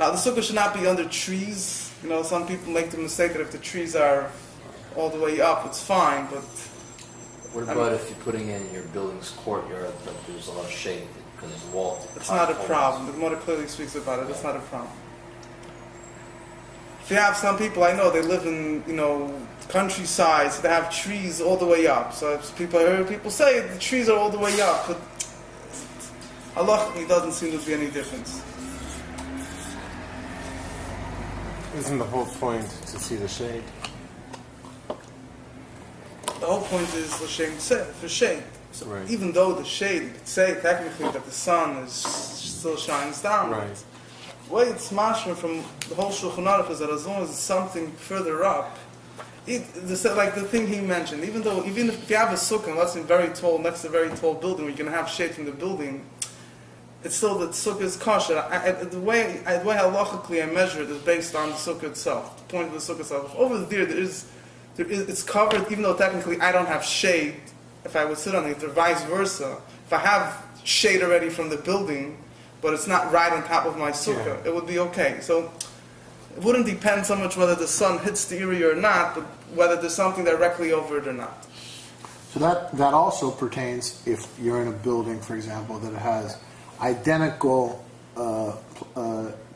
Now, the sukkah should not be under trees. You know, some people make the mistake that if the trees are all the way up, it's fine, but... What about if you're putting in your building's courtyard, but there's a lot of shade because it's walled? It's not a problem. The Gemara clearly speaks about it. It's not a problem. If you have some people, I know, they live in, you know, countryside, so they have trees all the way up. So if I heard people say the trees are all the way up, but halachically doesn't seem to be any difference. Isn't the whole point to see the shade? The whole point is for shade. So right. Even though the shade, you could say technically that the sun still shines down. Right. The way it's mashma from the whole Shulchan Aruch is that as long as it's something further up, like the thing he mentioned, even if you have a sukkah, let's say very tall, next to a very tall building, where you can have shade from the building, it's still that sukkah is kosher. The way halachically I measure it is based on the sukkah itself, the point of the sukkah itself. Over there it's covered, even though technically I don't have shade. If I would sit on it, or vice versa. If I have shade already from the building, but it's not right on top of my sukkah, it would be okay. So it wouldn't depend so much whether the sun hits the area or not, but whether there's something directly over it or not. So that also pertains if you're in a building, for example, that has identical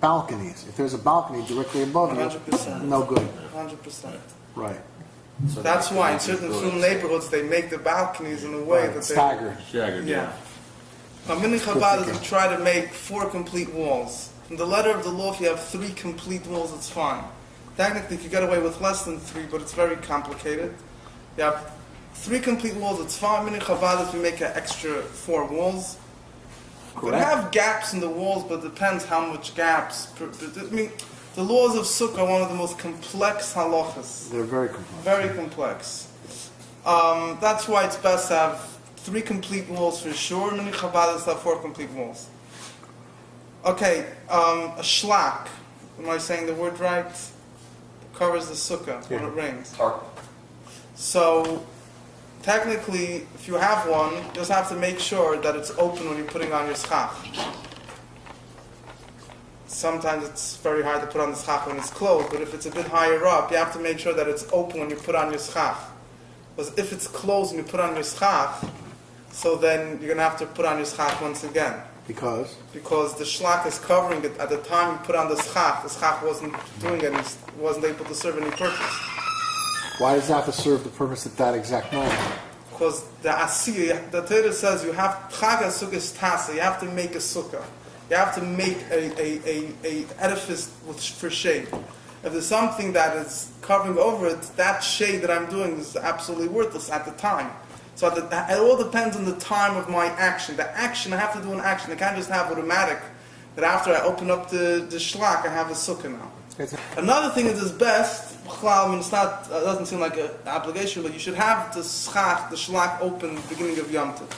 balconies. If there's a balcony directly above you, 100%. no good. 100%. Right. So that's why in certain neighborhoods they make the balconies in a way that they... Staggered. Yeah. Now, in Chabad, we try to make 4 complete walls. In the letter of the law, if you have 3 complete walls, it's fine. Technically, you could get away with less than 3, but it's very complicated. You have 3 complete walls, it's fine. In Chabad, if we make an extra 4 walls. We have gaps in the walls, but it depends how much gaps. The laws of Sukkah are one of the most complex halachas. They're very complex. Very complex. That's why it's best to have 3 complete walls for sure. Many Chabadists have 4 complete walls. Okay, a shlak. Am I saying the word right? It covers the sukkah when it rains. Tarp. So, technically, if you have one, you just have to make sure that it's open when you're putting on your schach. Sometimes it's very hard to put on the schach when it's closed, but if it's a bit higher up, you have to make sure that it's open when you put on your schach. Because if it's closed when you put on your schach, so then you're going to have to put on your schach once again. Because? Because the shlak is covering it. At the time you put on the schach wasn't doing any, wasn't able to serve any purpose. Why does that have to serve the purpose at that exact moment? Because the asiyah, the Torah says you have chag sukkah tasa. You have to make a sukkah. You have to make a edifice for shade. If there's something that is covering over it, that shade that I'm doing is absolutely worthless at the time. So it all depends on the time of my action. The action, I have to do an action. I can't just have automatic that after I open up the shlak, I have a sukkah now. Another thing that is best, it's not, it doesn't seem like an obligation, but you should have the shlak open beginning of Yom Tov.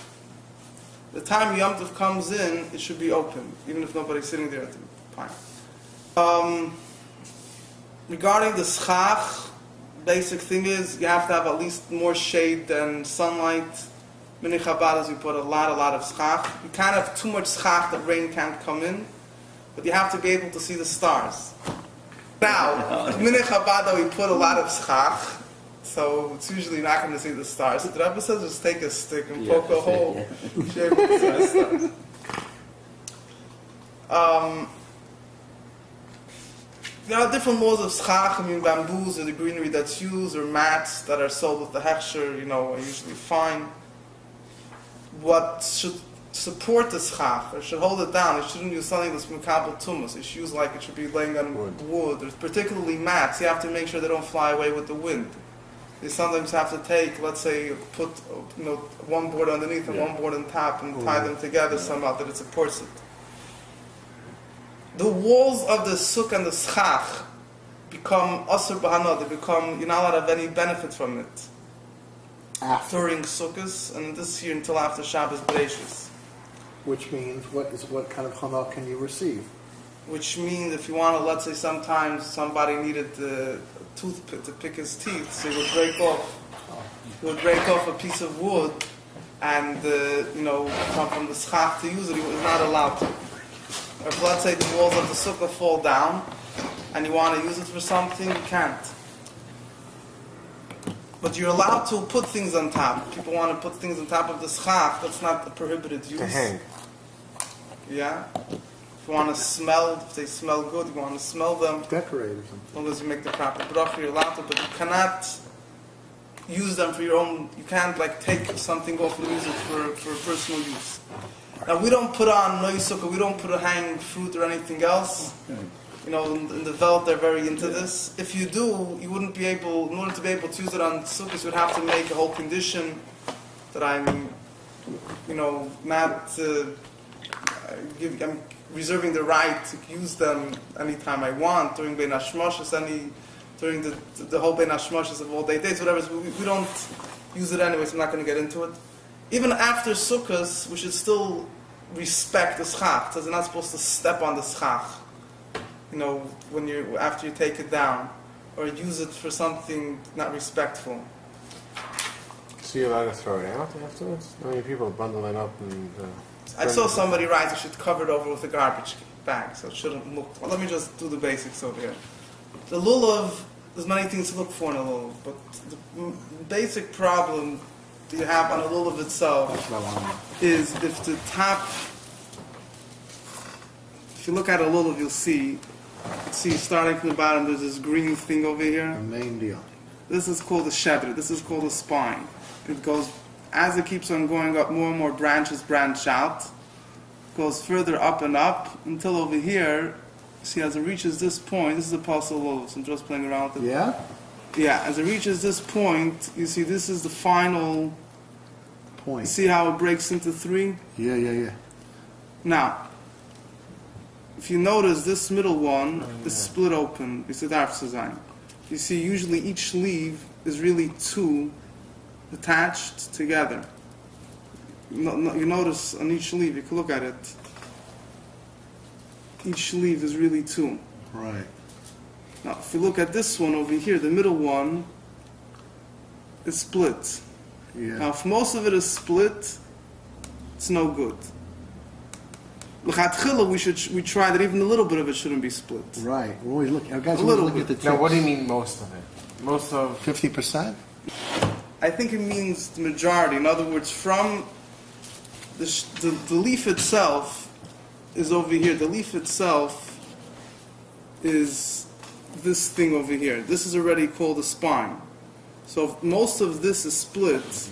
The time Yom Tov comes in, it should be open, even if nobody's sitting there at the time. Regarding the schach, basic thing is you have to have at least more shade than sunlight. Many Chabadis, we put a lot of schach. You can't have too much schach that rain can't come in, but you have to be able to see the stars. Now, Mini Chabad, we put a lot of schach, so it's usually not going to see the stars. So the Rebbe says just take a stick and poke a hole. You should be able to see the stars. There are different laws of schach. Bamboos or the greenery that's used, or mats that are sold with the hechsher, are usually fine. What should support the schach, or should hold it down, it shouldn't use something that's mukabel tumas. It should be laying on wood. Or particularly mats, you have to make sure they don't fly away with the wind. You sometimes have to take, let's say, put one board underneath and one board on top and tie them together somehow that it supports it. The walls of the sukkah and the schach become asur b'hana. They become, you're not allowed to have any benefit from it. During sukkahs, and this year until after Shabbos Bereishis. Which means, what kind of hana can you receive? Which means, if you want to, let's say sometimes somebody needed the toothpick to pick his teeth, so he would break off a piece of wood, and come from the schach to use it, he was not allowed to. If let's say the walls of the sukkah fall down and you want to use it for something, you can't. But you're allowed to put things on top. People want to put things on top of the schach. That's not a prohibited use. To hang. Yeah. If you want to smell, if they smell good, you want to smell them. Decorate or something. As long as you make the proper bracha, you're allowed to. But you cannot use them for your own. You can't like take something off and use it for personal use. Now we don't put on no sukkah. We don't put a hang fruit or anything else. You know, in the Welt they're very into this. If you do, you wouldn't be able, in order to be able to use it on sukkahs, you would have to make a whole condition that I'm, you know, not I'm reserving the right to use them anytime I want during Bein Hashmoshes, during the whole Bein Hashmoshes of all days, whatever. So we don't use it anyway, so I'm not going to get into it. Even after sukkahs, we should still respect the schach. So you're not supposed to step on the schach. You know, after you take it down, or use it for something not respectful. So you're allowed to throw it out afterwards? How many people bundle it up and... I saw somebody write you should cover it over with a garbage bag, so it shouldn't look... Well, let me just do the basics over here. The lulav, there's many things to look for in a lulav, but the basic problem that you have on a lulav itself is if the top... If you look at a lulav, you'll see starting from the bottom, there's this green thing over here. The main deal. This is called the shedder. This is called the spine. It goes, as it keeps on going up, more and more branches branch out. Goes further up and up until over here, see, as it reaches this point, this is a pulsar lulav, so I'm just playing around with it. Yeah? Yeah, as it reaches this point, you see this is the final Point. See how it breaks into three? Yeah. Now, if you notice, this middle one is split open. You see, usually each sleeve is really two attached together. You notice on each sleeve, you can look at it. Each sleeve is really two. Right. Now, if you look at this one over here, the middle one is split. Yeah. Now, if most of it is split, it's no good. L'chatchila, we try that even a little bit of it shouldn't be split. Right. We're always looking. Our guys A are little looking at the bit. tips. Now, what do you mean most of it? Most of... 50%? I think it means the majority. In other words, from the leaf itself is over here. The leaf itself is this thing over here. This is already called a spine. So if most of this is split,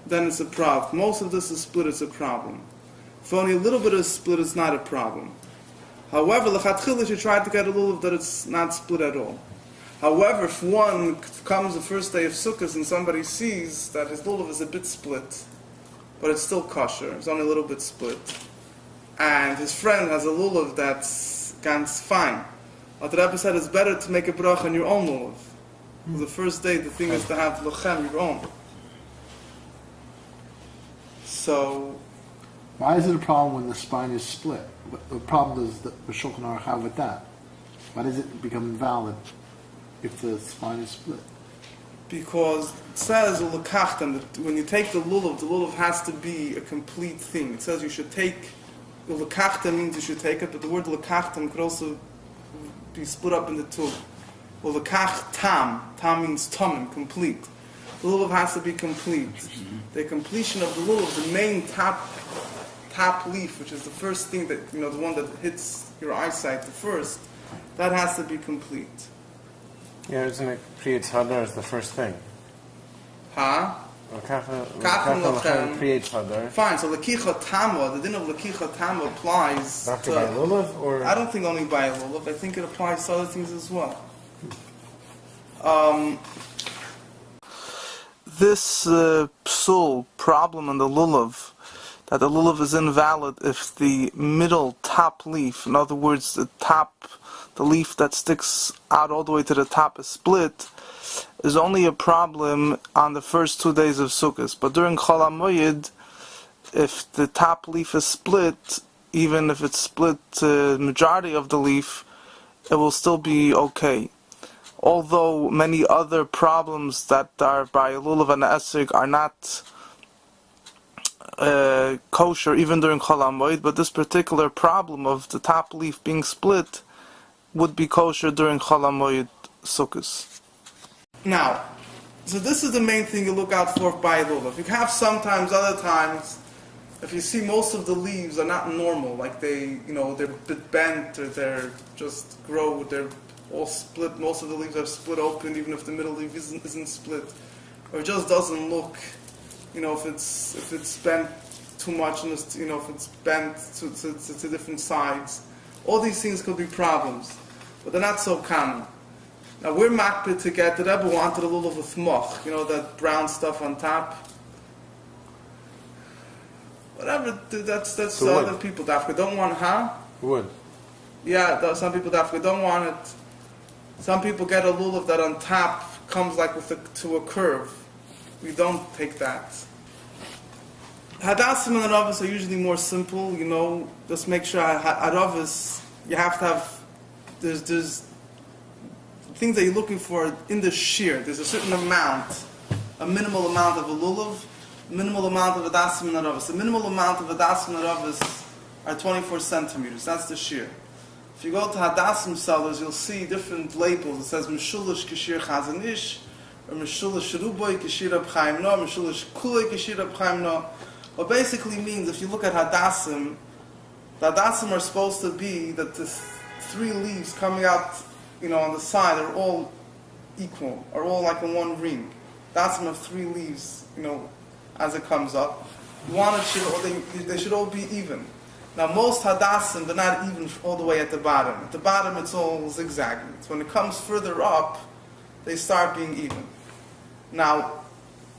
then it's a problem. Most of this is split, it's a problem. If only a little bit is split, it's not a problem. However, l'chatchila, you try to get a lulav that it's not split at all. However, if one comes the first day of Sukkot and somebody sees that his lulav is a bit split, but it's still kosher, it's only a little bit split, and his friend has a lulav that's ganz fine, what the Rebbe said it's better to make a bracha on your own lulav. The first day, the thing is to have lochem, your own. So, Why is it a problem when the spine is split? What the problem does the Shulchan Aruch have with that? Why does it become invalid if the spine is split? because it says ulakachtam, that when you take the lulav has to be a complete thing. It says you should take, ulakachtam means you should take it, but the word ulakachtam could also be split up into two. Ulakach tam means tamim, complete. The lulav has to be complete. The completion of the lulav, the main top leaf, which is the first thing that, the one that hits your eyesight the first, that has to be complete. Yeah, isn't it creates hadar is the first thing? Huh? Creates hadar. Fine, so lakicha tama, the din of lakicha tama applies After to... by lulav, or I don't think only by a lulav, I think it applies to other things as well. This psul problem in the lulav, that the lulav is invalid if the middle top leaf, in other words, the leaf that sticks out all the way to the top is split, is only a problem on the first 2 days of Sukkot. But during Chol HaMoyed, if the top leaf is split, even if it's split to majority of the leaf, it will still be okay. Although many other problems that are by lulav and esrog are not kosher even during Chol HaMoed, but this particular problem of the top leaf being split would be kosher during Chol HaMoed Sukkos. Now, so this is the main thing you look out for by lulav. You have sometimes, other times, if you see most of the leaves are not normal, like they're a bit bent or they're just grow, they're all split. Most of the leaves are split open, even if the middle leaf isn't split, or it just doesn't look. If it's bent too much, and if it's bent to different sides, all these things could be problems, but they're not so common. Now we're makpid to get the Rebbe wanted a lulav with moch, that brown stuff on top. Whatever, that's So other people Dafka don't want, huh? Wood. Yeah, some people Dafka don't want it. Some people get a lulav that on top comes like to a curve. We don't take that. Hadassim and Aravis are usually more simple, just make sure Aravis, you have to have, there's things that you're looking for in the shear. There's a certain amount, a minimal amount of a lulav, minimal amount of Hadassim and Aravis. The minimal amount of Hadassim and Aravis are 24 centimeters, that's the shear. If you go to Hadassim sellers, you'll see different labels. It says Meshulish Kishir Chazanish, or Meshulish Ruboy Kishir Rab Chaim No, Meshulish Kulei Kishir Rab Chaim No. What basically means, if you look at Hadassim, the Hadassim are supposed to be that the three leaves coming out, on the side are all equal, are all like in one ring. Hadassim have three leaves, as it comes up. You want it they should all be even. Now most Hadassim, they're not even all the way at the bottom. At the bottom it's all zigzagging. So when it comes further up, they start being even. Now,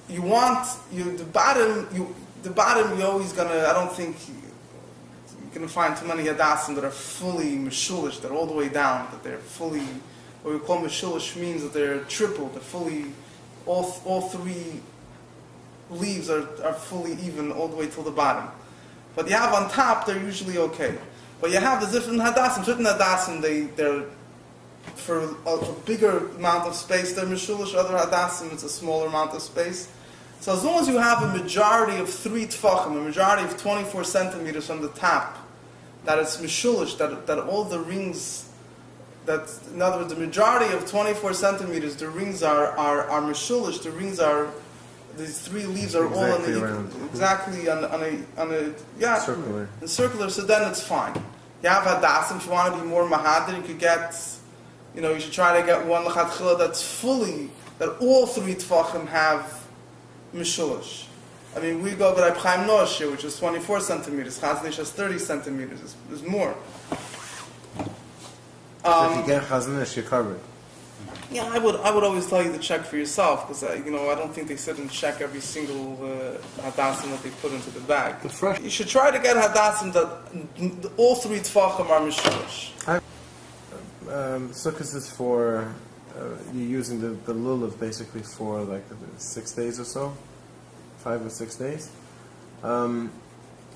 you want, the bottom you're always gonna, I don't think you're gonna find too many Hadassim that are fully Meshulish, that are all the way down, that they're fully, what we call Meshulish means that they're triple, they're fully, all three leaves are fully even all the way till the bottom. But you have on top, they're usually okay. But you have the different Hadassim. Certain Hadassim, they're for a bigger amount of space, they're Meshulish. Other Hadassim, it's a smaller amount of space. So as long as you have a majority of 3 tfachim, a majority of 24 centimeters from the top, that it's Meshulish, that all the rings, in other words, the majority of 24 centimeters, the rings are Meshulish, the rings are, these 3 leaves are exactly all on a circular. Circular, so then it's fine. You have Hadassim, if you want to be more mahadir, you could get, you should try to get one lechatchila that's fully, that all 3 tfachim have Meshulish. I mean, we go to Reb Chaim Noah, which is 24 centimeters. Chazanish has 30 centimeters. There's more. So if you get Chazanish, you're covered. Yeah, I would always tell you to check for yourself, because I don't think they sit and check every single Hadassim that they put into the bag. You should try to get Hadassim that all 3 tfachim are Meshulish. Sukkos is for you're using the lulav basically for like 6 days or so, 5 or 6 days, and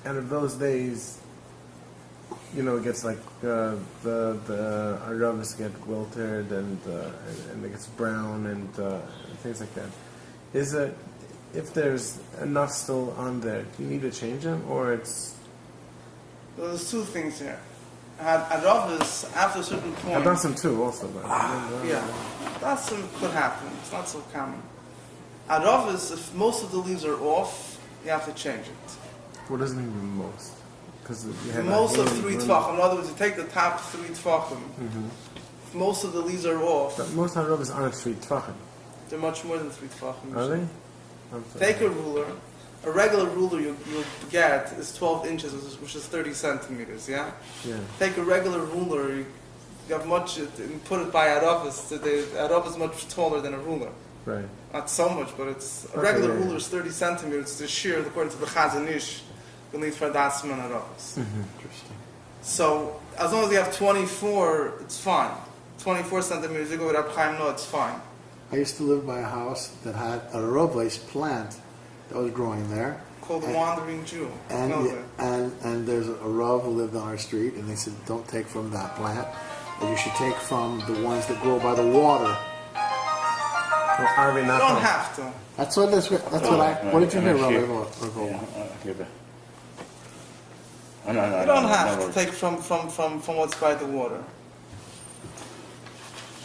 of those days, it gets like the aravis get wilted and it gets brown and things like that. Is it, if there's enough still on there, do you need to change them, or it's? Well, there's 2 things here. Aravis, after a certain point. Hadassim too, also. Yeah, Hadassim could happen. It's not so common. Aravis, if most of the leaves are off, you have to change it. What does it mean most? Because most of 3 tfachim. In other words, you take the top 3 tfachim. If most of the leaves are off. But most Aravis aren't 3 tfachim. They're much more than 3 tfachim. Are they? Take a ruler. A regular ruler you'll get is 12 inches, which is 30 centimeters, yeah? Yeah. Take a regular ruler, you have much, and put it by Aravis. The Aravis is much taller than a ruler. Right. Not so much, but it's a regular ruler is 30 centimeters. The shear, according to the Chazanish, you'll need for Hadassim and Aravis. Interesting. So, as long as you have 24, it's fine. 24 centimeters, you go with Reb Chaim Noah, it's fine. I used to live by a house that had a robles plant that was growing there. Called the Wandering Jew. And there's a Rav who lived on our street, and they said, don't take from that plant, but you should take from the ones that grow by the water. Arvi You Nachal. don't have to. That's what this. That's what I. What did you hear, Rabbi? Rabbi? You don't have to take from what's by the water.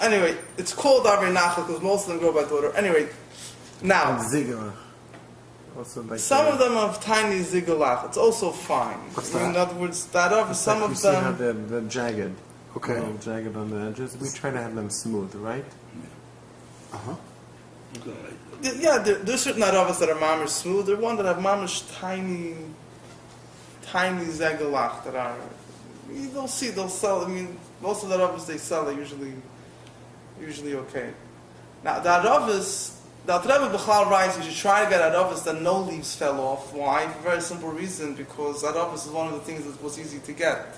Anyway, it's called Arvi Nachal because most of them grow by the water. Anyway, now And Ziegler. Also like some of them have tiny zigulach. It's also fine. What's In that? other words, that of some you of see how them. they're jagged. Okay. They're jagged on the edges. We try to have them smooth, right? Uh huh. Yeah, there's certain aravas that are mamish smooth. There's one that have mamish tiny zigulach that are. You don't see. They'll sell. I mean, most of the aravas they sell are usually okay. Now the aravas. The Rebbe B'chal writes you should try to get aravas that no leaves fell off. Why? For a very simple reason, because aravas is one of the things that was easy to get.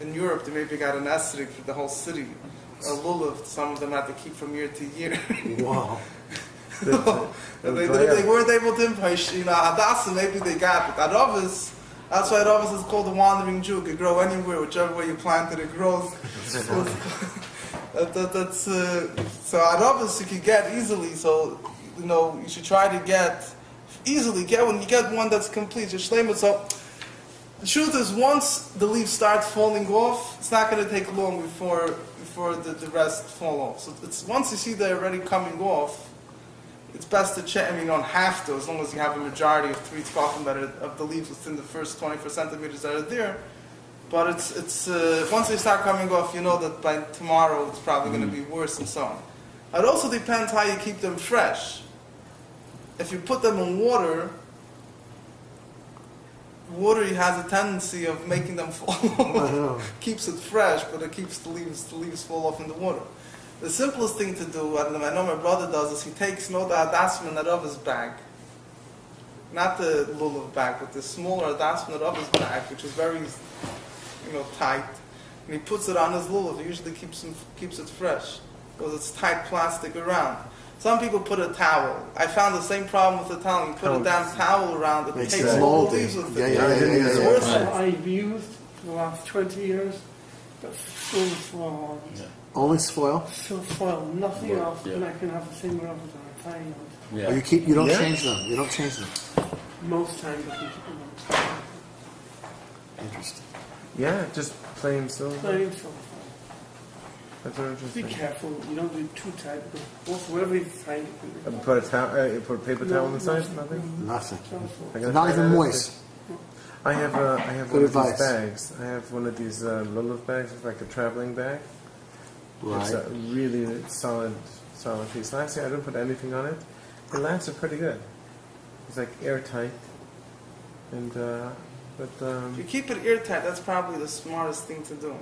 In Europe, they maybe got an esrog for the whole city. A lulav, some of them had to keep from year to year. Wow. they weren't able to import. Hadassah maybe they got, but aravas, that's why aravas is called the wandering Jew. It could grow anywhere, whichever way you plant it grows. So aravas you can get easily. So you should try to get when you get one that's complete. You're shleimah. So the truth is, once the leaves start falling off, it's not going to take long before the rest fall off. So it's once you see they're already coming off, it's best to check. I mean, you don't have to, as long as you have a majority of 3 tefachim of the leaves within the first 24 centimeters that are there. But it's once they start coming off, you know that by tomorrow it's probably going to be worse and so on. It also depends how you keep them fresh. If you put them in water has a tendency of making them fall off. Keeps it fresh, but it keeps the leaves fall off in the water. The simplest thing to do, I know my brother does, is he takes the adasman out of his bag. Not the lulav bag, but the smaller adasman out of his bag, which is very tight. And he puts it on his lulav. It usually keeps it fresh because it's tight plastic around. Some people put a towel. I found the same problem with the towel. You put a damn towel around it, Makes takes it all the moldy. leaves with it. Yeah. It's worse. I've used for the last 20 years, but full foil. Only foil. Full foil, nothing Well, else, yeah. and I can have the same rubber that I'm tying on. Yeah. Or you don't Yeah. change them. You don't change them. Most times I can keep them Interesting. Yeah, just plain silver. plain silver. That's very Be interesting. careful, you don't do it too tight, because also whatever you tight, you can Put a paper towel on the side? Nothing? Nothing. I gotta Not try even that. moist. I have Good one of advice. these bags. I have one of these lulav bags. It's like a traveling bag. It's Right. a really solid piece. Last year I didn't put anything on it. It lasted pretty good. It's like airtight. And If you keep it airtight, that's probably the smartest thing to do.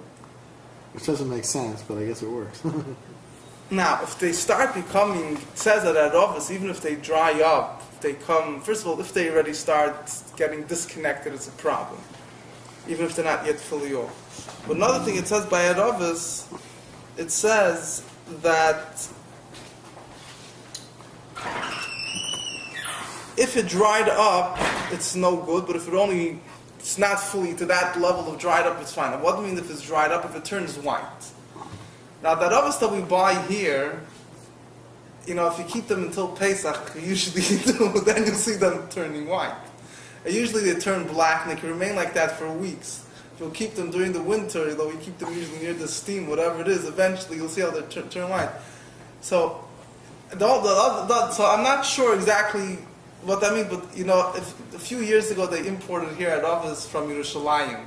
Which doesn't make sense, but I guess it works. Now, if they start becoming, it says that at office, even if they dry up, if they come, first of all, if they already start getting disconnected, it's a problem. Even if they're not yet fully off. But another thing, it says by at office, it says that if it dried up, it's no good, but if it's not fully to that level of dried up, it's fine. And what do you mean if it's dried up? If it turns white. Now, the aravas that we buy here, if you keep them until Pesach, usually you do, then you'll see them turning white. And usually they turn black and they can remain like that for weeks. If you'll keep them during the winter, though we keep them usually near the steam, whatever it is, eventually you'll see how they turn white. So, so I'm not sure exactly what that means, but a few years ago they imported here at Avos from Yerushalayim.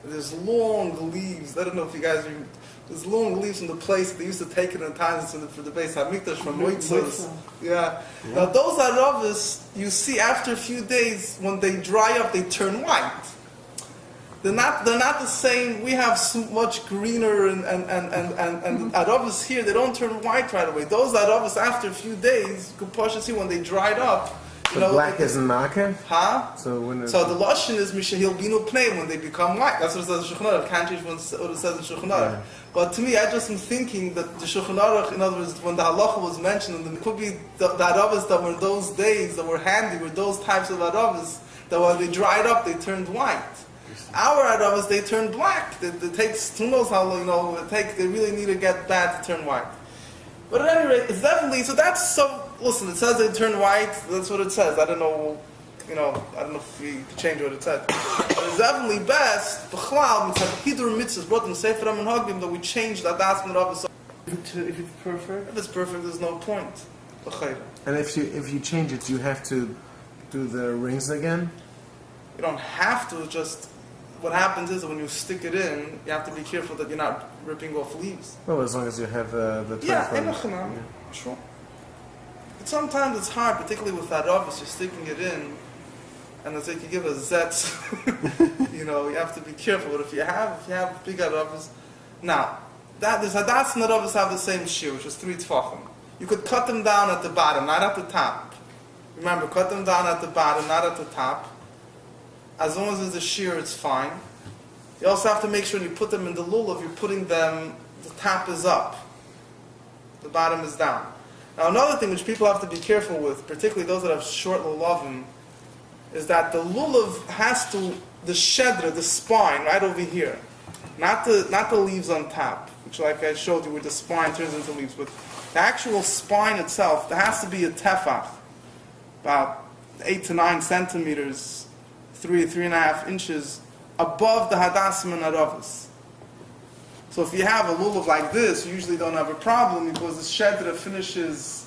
There's long leaves. I don't know if you guys remember. There's long leaves from the place that they used to take it in times for the base Hamikdash from Moitzos. Yeah. Now those aravas, you see after a few days when they dry up, they turn white. They're not the same. We have so much greener and aravas here. They don't turn white right away. Those aravas after a few days, you can partially see when they dried up. the black isn't market? Huh? So when the lashon is mishahil binu pnei, when they become white. That's what it says in Shulchan Aruch. Can't change what it says in Shulchan Aruch. Yeah. But to me, I just am thinking that the Shulchan Aruch, in other words, when the halacha was mentioned, it could be the aravas that were in those days that were handy were those types of aravas that when they dried up, they turned white. Our aravas, they turn black. It takes, who knows how long, they really need to get bad to turn white. But at any rate, it's definitely, so that's so, listen, it says they turn white, that's what it says. I don't know, I don't know if we can change what it said. But it's definitely best, b'chlal, hidur mitzvahs, brought in Sefer and Hagim, that we change that das mitzvah. If it's perfect. If it's perfect, there's no point. L'chayra. And if you change it, you have to do the rings again. You don't have to, just, what happens is that when you stick it in, you have to be careful that you're not ripping off leaves. Well, as long as you have the Yeah, transfer. sure. But sometimes it's hard, particularly with that office, you're sticking it in, and it's like you give a zetz, you have to be careful. But if you have big office, now, there's hadas and haravas have the same shear, which is 3 tefachim. You could cut them down at the bottom, not at the top. Remember, cut them down at the bottom, not at the top. As long as there's a shear, it's fine. You also have to make sure when you put them in the lulav, you're putting them, the top is up, the bottom is down. Now another thing which people have to be careful with, particularly those that have short lulavim, is that the lulav has to, the shedra, the spine, right over here, not the leaves on top, which like I showed you where the spine turns into leaves, but the actual spine itself, there has to be a tefach, about 8 to 9 centimeters, 3.5 inches above the hadassim and haravas. So if you have a lulav like this, you usually don't have a problem because the shedra finishes,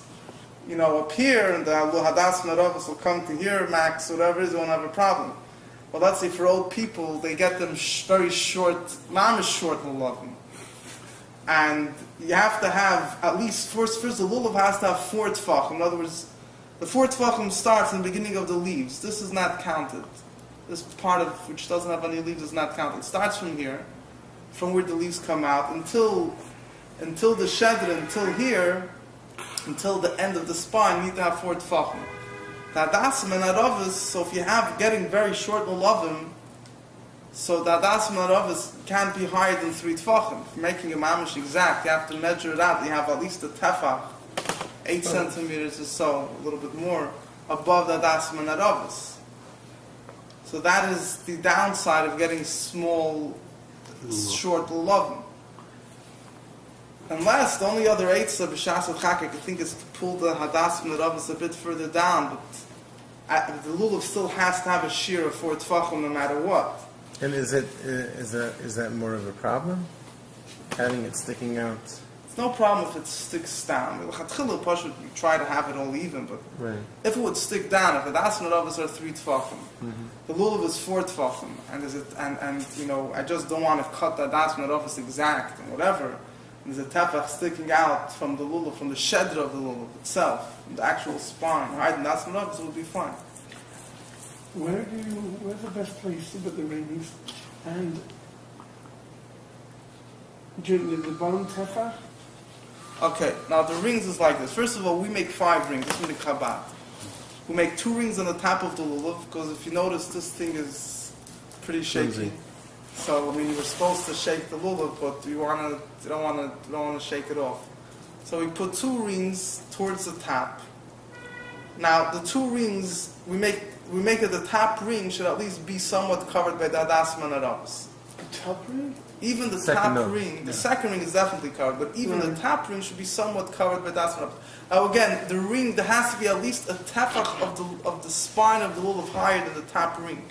up here, and the hadassim and haravas will come to here, max, whatever it is, you won't have a problem. But let's say for old people, they get them very short, mamish short lulavim. And you have to have at least, first the lulav has to have 4 tefachim. In other words, the 4 tefachim starts in the beginning of the leaves. This is not counted. This part of which doesn't have any leaves is not counted. It starts from here, from where the leaves come out, until the shedra, until here, until the end of the spine, you need to have 4 tefachim. The hadasim and haravas, so if you have getting very short lulavim, so the hadasim and haravas can't be higher than 3 tefachim. If you're making a mamish exact, you have to measure it out. You have at least a tefach, 8 centimeters or so, a little bit more, above the hadasim and haravas. So that is the downside of getting small, short lulavim. Unless the only other eitzah b'shas v'chak I think is to pull the hadas and the haravas a bit further down, but the lulav still has to have a shear of 4 tefachim no matter what. And is that more of a problem? Having it sticking out? It's no problem if it sticks down. You try to have it all even, but Right. if it would stick down, if the hadas and the haravas are 3 tefachim, the lulav is 4 tefachim, and I just don't want to cut the hadas and the haravas exact and whatever. There's a tefach sticking out from the lulav, from the shedra of the lulav itself, from the actual spine. Right, and that's enough, will be fine. Where's the best place to put the rings? And during the bottom tefach? Okay, now the rings is like this. First of all, we make 5 rings. This is the Chabad. We make 2 rings on the top of the lulav, because if you notice, this thing is pretty shaky. So you were supposed to shake the lulav, but you don't want to shake it off. So we put 2 rings towards the top. Now the 2 rings we make it, the top ring should at least be somewhat covered by the hadasim and haravas. The top ring? Even the Second top no. ring, the second ring is definitely covered, but even the top ring should be somewhat covered by hadasim and haravas. Now again, the ring, there has to be at least a tefach of the spine of the lulav higher than the top ring.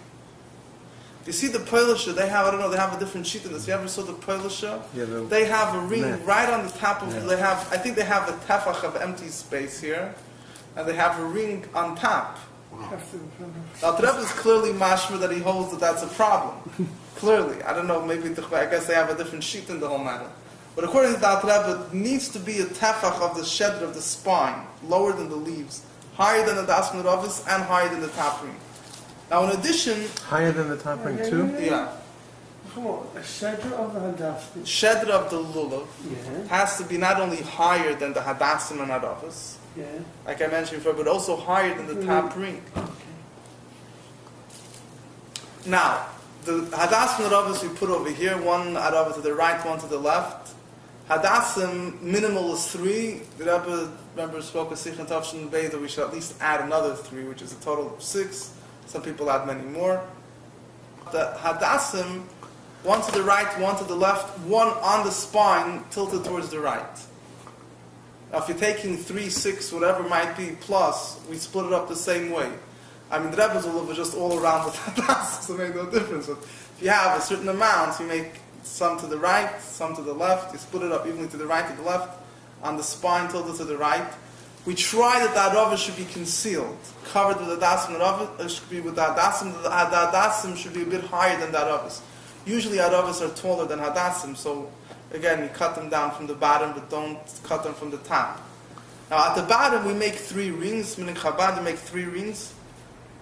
You see the Polisha, they have a different sheet in this. You ever saw the Polisha? Yeah, they have a ring net. right on the top of I think they have a tefach of empty space here, and they have a ring on top. Now the Rebbe is clearly mashma that he holds that that's a problem. Clearly. I don't know, I guess they have a different sheet in the whole matter. But according to that Rebbe, it needs to be a tefach of the shedra of the spine, lower than the leaves, higher than the dasman ravis, and higher than the top ring. Now, in addition, Higher than the top ring too? yeah, Come on, a shedra of the hadassim. shedra of the lulav Yeah. has to be not only higher than the hadassim and haravas, Yeah. like I mentioned before, but also higher than the top ring. Okay. Now, the hadassim and haravas we put over here, one haravah to the right, one to the left. Hadassim minimal is 3. The Rebbe, remember, spoke of Sichon Tavshin Bey that we should at least add another 3, which is a total of 6. Some people add many more. The hadassim, one to the right, one to the left, one on the spine, tilted towards the right. Now, if you're taking 3, 6, whatever it might be, plus, we split it up the same way. I mean, the Rebbe's lulav is just all around with hadas, so it makes no difference. But if you have a certain amount, you make some to the right, some to the left, you split it up evenly to the right, to the left, on the spine tilted to the right. We try that the Arava should be concealed, covered with the Adasim. The Arava should be with the Adasim. The Adasim should be a bit higher than the Aravas. Usually Aravas are taller than Hadasim, so again, you cut them down from the bottom, but don't cut them from the top. Now at the bottom, we make 3 rings. Meaning Chabad, you make 3 rings.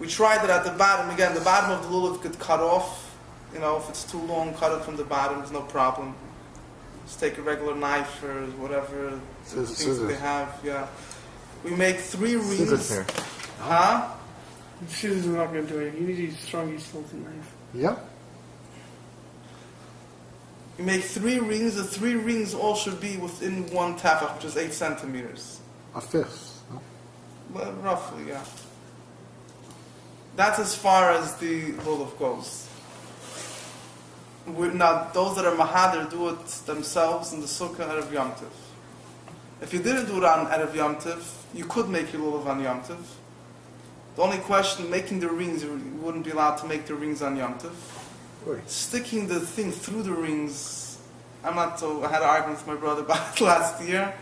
We try that at the bottom, again, the bottom of the lulav could cut off. You know, if it's too long, cut it from the bottom, there's no problem. Just take a regular knife or whatever things that they have, yeah. We make 3 rings. Scissors here. Huh? Scissors are not going to do it. You need to use a strong salty knife. Yep. We make 3 rings. The 3 rings all should be within 1 tefach, which is 8 centimeters. A fifth. No? Well, roughly, yeah. That's as far as the lulav goes. Now, those that are mahader do it themselves in the sukkah Erev Yom Tov. If you didn't do it on Erev Yom Tov, you could make your lulav on Yom Tov. The only question, making the rings, you wouldn't be allowed to make the rings on Yom Tov. Right. Sticking the thing through the rings, I had an argument with my brother about it last year.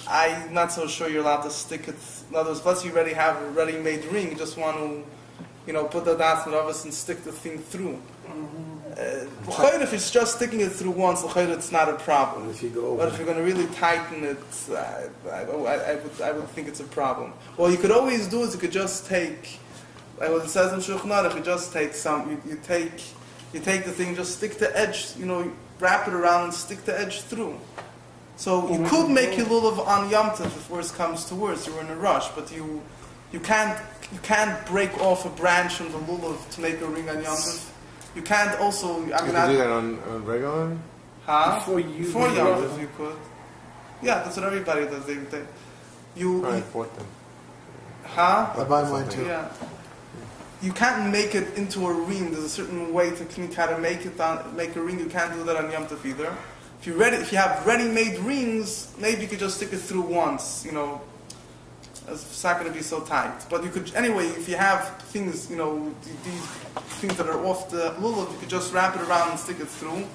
I'm not so sure you're allowed to stick it. In other words, once you already have a ready-made ring, you just want to, put the das and others and stick the thing through. If it's just sticking it through once, it's not a problem. If you go over. But if you're going to really tighten it, I would think it's a problem. Well, you could always do is you could just take, like what it says in Shulchan Aruch, you just take some, you take the thing, just stick the edge, wrap it around and stick the edge through. So you could make your lulav on Yom Tov if worse comes to worse. You're in a rush, but you can't break off a branch from the lulav to make a ring on Yom Tov. You can't also. You can do that on regular? Huh? Before Yom Tov, you could. Yeah, that's what everybody does. I bought them. Huh? I buy mine too. Yeah. You can't make it into a ring. There's a certain way to how to make a ring. You can't do that on Yom Tov either. If you have ready-made rings, maybe you could just stick it through once. It's not going to be so tight. But you could anyway. If you have things, these things that are off the lulav, you could just wrap it around and stick it through.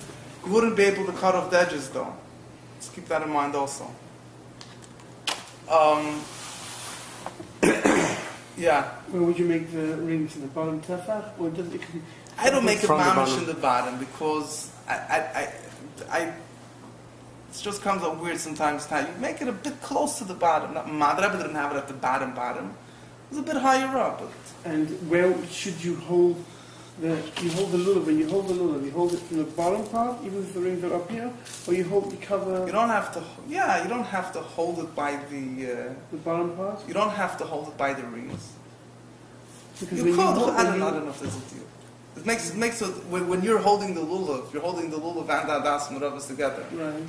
You wouldn't be able to cut off the edges, though. Just keep that in mind, also. Yeah. Where would you make the rings in the bottom tefach, or does it? I don't make it From the mamish bottom. in the bottom because it just comes up weird sometimes. You make it a bit close to the bottom. Not the Rebbe didn't have it at the bottom. It was a bit higher up. But And where should you hold the lulav? When you hold the lulav, you hold it from the bottom part, even if the rings are up here, or you cover you don't have to. Yeah, you don't have to hold it by the bottom part. You don't have to hold it by the rings. Because You when could. hold- I don't know if there's a deal. It makes it when you're holding the lulav, you're holding the lulav and the adas and whatever's together. Right.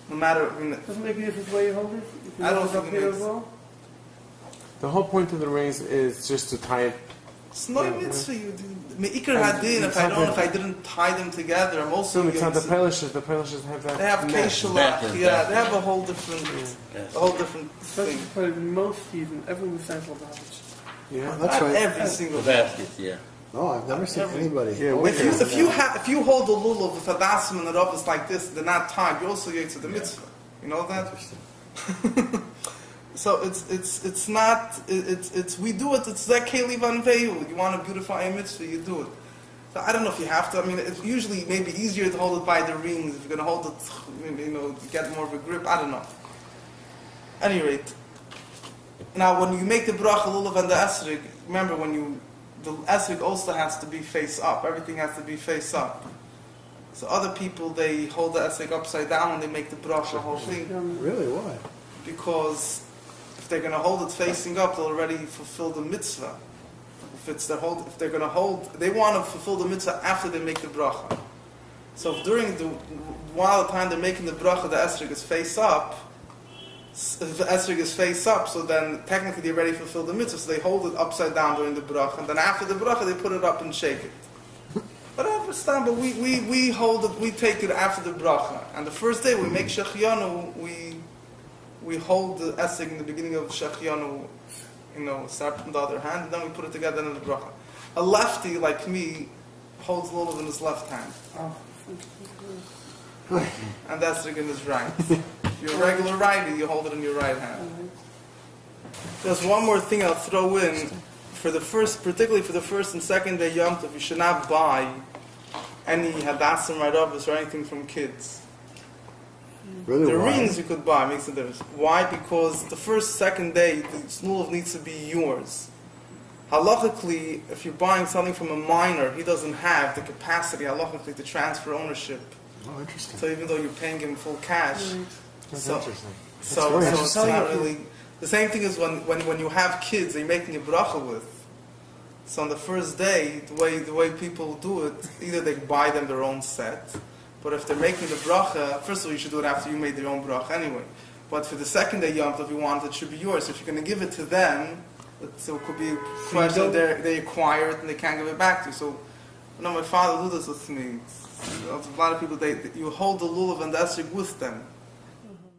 No matter. Doesn't it make a difference where you hold it? If you I don't hold it up think it here makes- as well. The whole point of the rings is just to tie it. It's not a mitzvah. Me'ikar hadin. If I didn't tie them together, I'm also. So it's not the yotze. pelishes. The pelishes have that. They have net. keshalach. Yeah, they have a whole different Especially thing. for most season, everyone says all that. Yeah. That's Not right. every single. basket, yeah. No, I've never seen anybody. Yeah, If you hold the lulav with a dasim and the rovas like this, they're not tied. You also yotze the mitzvah. You know that. So it's not we do it. It's like keli van veyu. You want to beautify a mitzvah, you do it. So I don't know if you have to. I mean, it's usually maybe easier to hold it by the rings. If you're going to hold it, get more of a grip. I don't know. At any rate, now when you make the bracha lulav and the esrig, remember the esrig also has to be face up. Everything has to be face up. So other people, they hold the esrig upside down when they make the bracha whole thing. Really? Why? Because if they're going to hold it facing up, they'll already fulfill the mitzvah. If they're going to hold, they want to fulfill the mitzvah after they make the bracha. So if while the time they're making the bracha, the esrog is face up. If the esrog is face up, so then technically they already fulfilled the mitzvah. So they hold it upside down during the bracha, and then after the bracha they put it up and shake it. But I understand. But we hold it. We take it after the bracha, and the first day we make shechianu. we hold the esig in the beginning of Shechianu, separate in the other hand, and then we put it together in the bracha. A lefty like me holds lulav in his left hand, and esig in his right. If you're a regular righty, you hold it in your right hand. There's one more thing I'll throw in. Particularly for the first and second day Yom Tov, you should not buy any hadassim radavas or anything from kids. Really? The Why? rings you could buy makes a difference. Why? Because the first, second day, the lulav needs to be yours. Halachically, if you're buying something from a minor, he doesn't have the capacity halachically to transfer ownership. Oh, interesting. So even though you're paying him full cash, That's so interesting. so very it's not really. The same thing is when you have kids, they're making a bracha with. So on the first day, the way people do it, either they buy them their own set, but if they're making the bracha, first of all, you should do it after you made your own bracha anyway. But for the second day Yom Tov, you want it should be yours. If you're going to give it to them, so it could be a question they acquire it and they can't give it back to you. So, my father did this with me. A lot of people, you hold the lulav and the esrog with them.